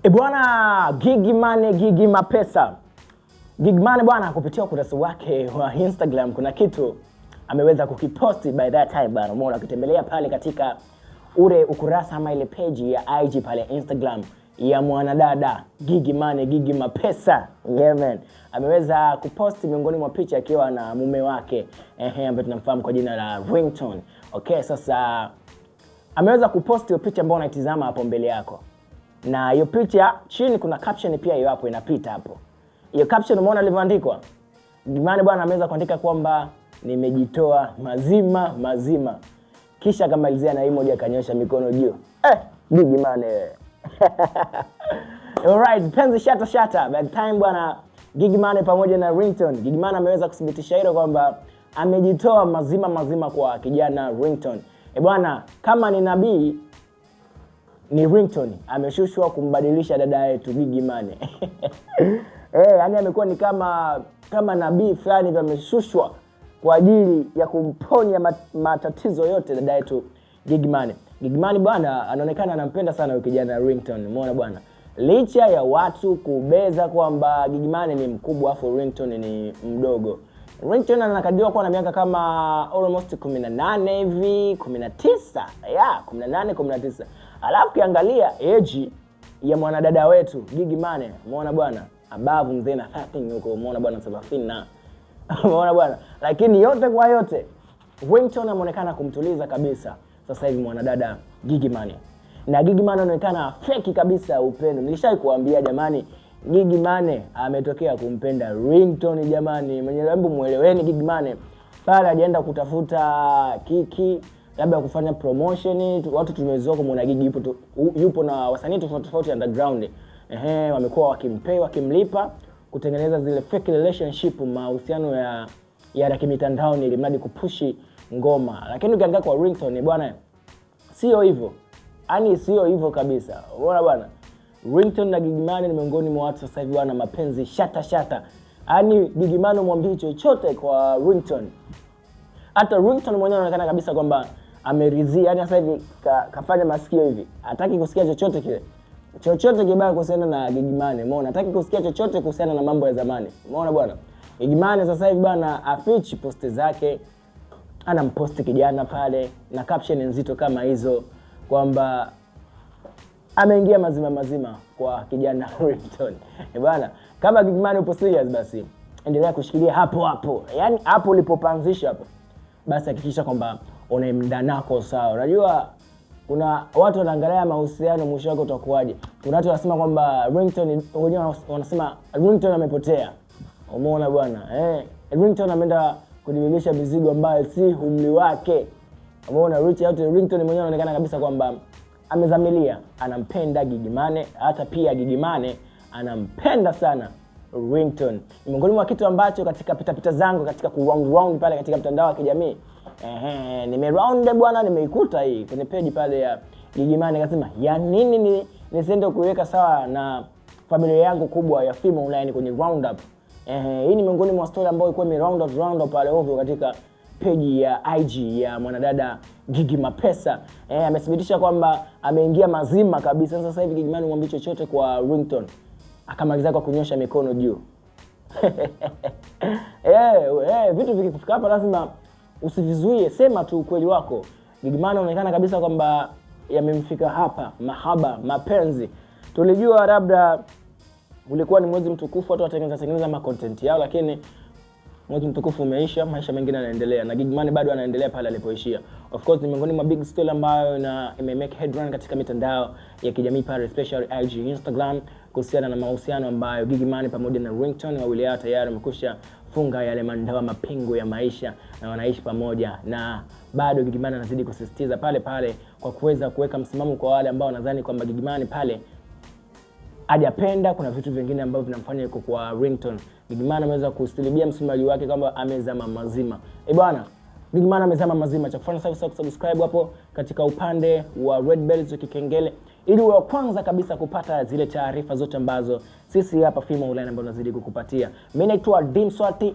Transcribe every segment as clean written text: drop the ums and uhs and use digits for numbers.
Bwana Gigy Money, Gigy Mapesa. Gigy Money bwana kupitia ukurasa wake wa Instagram kuna kitu ameweza kukiposti by that time bwana. Umeona akitembelea pale katika ule ukurasa ama ile page ya IG pale Instagram ya mwanadada Gigy Money, Gigy Mapesa. Yeah man. Ameweza kuposti miongoni mwa picha akiwa na mume wake ambaye tunamfahamu kwa jina la Ringtone. Okay, sasa ameweza kuposti hiyo picha ambayo unaitazama hapo mbele yako. Na hiyo picha chini kuna caption pia hiyo hapo inapita hapo. Hiyo caption umeona ilivyoandikwa? Gigy Money bwana ameweza kuandika kwamba nimejitoa mazima. Kisha akamalizia na emoji akanyosha mikono juu. Gigy Money. Alright, penzi shata. By the time bwana Gigy Money pamoja na Ringtone. Gigy Money ameweza kudhibitisha hilo kwamba amejitoa mazima kwa kijana Ringtone. Bwana kama ni nabii ni Ringtone ameshushwa kumbadilisha dada yetu Gigy Money. Yani amekuwa ni kama nabii fulani ameshushwa kwa ajili ya kumponya matatizo yote dada yetu Gigy Money. Gigy Money bwana anaonekana anampenda sana huyo kijana Ringtone. Umeona bwana? Licha ya watu kubeza kwamba Gigy Money ni mkubwa afu Ringtone ni mdogo. Ringtone anakadiriwa kuwa na miaka kama almost 18 hivi, 19. Yeah, 19. Alafu kiangalia age ya mwanadada wetu Gigy Money, umeona bwana? Abavu mzee na 13 huko, umeona bwana 30 na. Umeona bwana? Lakini yote kwa yote Ringtone anaonekana kumtuliza kabisa sasa hivi mwanadada Gigy Money. Na Gigy Money anaonekana fake kabisa upendo. Nilishai kuambia jamani, Gigy Money ametokea kumpenda Ringtone jamani. Mwenye hebu mueleweni Gigy Money. Pale hajaenda kutafuta kiki, labda kufanya promotion. Watu tumezoea kumuona Gigy yupo na wasanii tofauti underground. Wamekuwa wakimlipa kutengeneza zile fake relationship, mahusiano ya kimitandao ili mradi kupushi ngoma. Lakini ukiangalia kwa Ringtone bwana sio hivyo. Yaani sio hivyo kabisa. Unaona bwana? Ringtone na Gigy Money ni miongoni mwa watu sasa hivi wana mapenzi shata. Yaani Gigy Money mwambie chochote kwa Ringtone. Hata Ringtone mwenyewe anaonekana kabisa kwamba ameridhia. Yaani sasa hivi kafanya masikio hivi. Hataki kusikia chochote kile. Chochote kibaya kuhusiana na Gigy Money. Umeona? Hataki kusikia chochote kuhusiana na mambo ya zamani. Umeona bwana? Gigy Money sasa hivi bwana afichi posti zake. Anamposti kijana pale na caption nzito kama hizo kwamba ameingia mazima kwa kijana Ringtone. Bwana, kama Gigy Money upo serious basi endelea kushikilia hapo. Yaani hapo ulipopanzisha hapo. Basi hakikisha kwamba unaimda nako sawa. Unajua kuna watu wanaangalia mahusiano mwisho wake utakuwaje. Kuna watu wanasema kwamba Ringtone wenyewe wanasema Ringtone amepotea. Umeona bwana? Ringtone ameenda kudibebesha mizigo ambayo si umri wake. Umeona Ringtone mwenyewe anaonekana kabisa kwamba amezamilia, anampenda Gigy Money, hata pia Gigy Money anampenda sana Ringtone. Ni miongoni mwa kitu ambacho katika pita zangu katika round pale katika mtandao wa kijamii nimeround bwana, nimeikuta hii kwenye page pale ya Gigy Money, akasema ya nini nisiende kuiweka sawa na familia yangu kubwa ya Fimo Online kwenye roundup. Hii ni miongoni mwa story ambayo ilikuwa roundup pale ovyo katika page ya IG ya mwanadada Gigy Mapesa. Amethibitisha kwamba ameingia mazima kabisa. Sasa hivi Gigy Money mwambie chochote kwa Ringtone. Akamaliza kwa kunyosha mikono juu. Vitu vikifika hapa lazima usivizuie, sema tu ukweli wako. Gigy Money anaonekana kabisa kwamba yamemfika hapa mahaba, mapenzi. Tulijua labda ulikuwa ni mwezi mtukufu watu watengeneza ma content yao, lakini mwezi mtukufu umeisha, maisha mengine yanaendelea na Gigy Money bado anaendelea pale alipoishia. Of course ni miongoni mwa big story ambayo imemake headline katika mitandao ya kijamii pale especially IG, Instagram kuhusiana na mahusiano ambayo Gigy Money pamoja na Ringtone wawili hao tayari wamekusha funga yale mandawa mapingo ya maisha na wanaishi pamoja, na bado Gigy Money anazidi kusisitiza pale kwa kuweza kuweka msimamo kwa wale ambao wanadhani kwamba Gigy Money pale hajapenda, kuna vitu vingine ambavyo vinamfanya yuko kwa Ringtone. Gigy Money ameweza kusilibia msimamo wake kwamba amezama mazima. Bwana, Gigy Money amezama mazima. Cha kufanya sasa subscribe hapo katika upande wa red bell kikengele ili uwe kwanza kabisa kupata zile taarifa zote ambazo sisi hapa Fimo Online ambao tunazidi kukupatia. Mimi naitwa Dimswati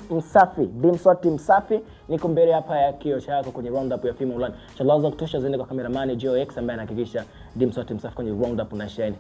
Msafi. Niko mbele hapa ya kioo chako kwenye roundup ya Fimo Online. Inshallah za kutosha zende kwa cameraman Joe X ambaye anahakikisha Dimswati Msafi kwenye roundup na shine.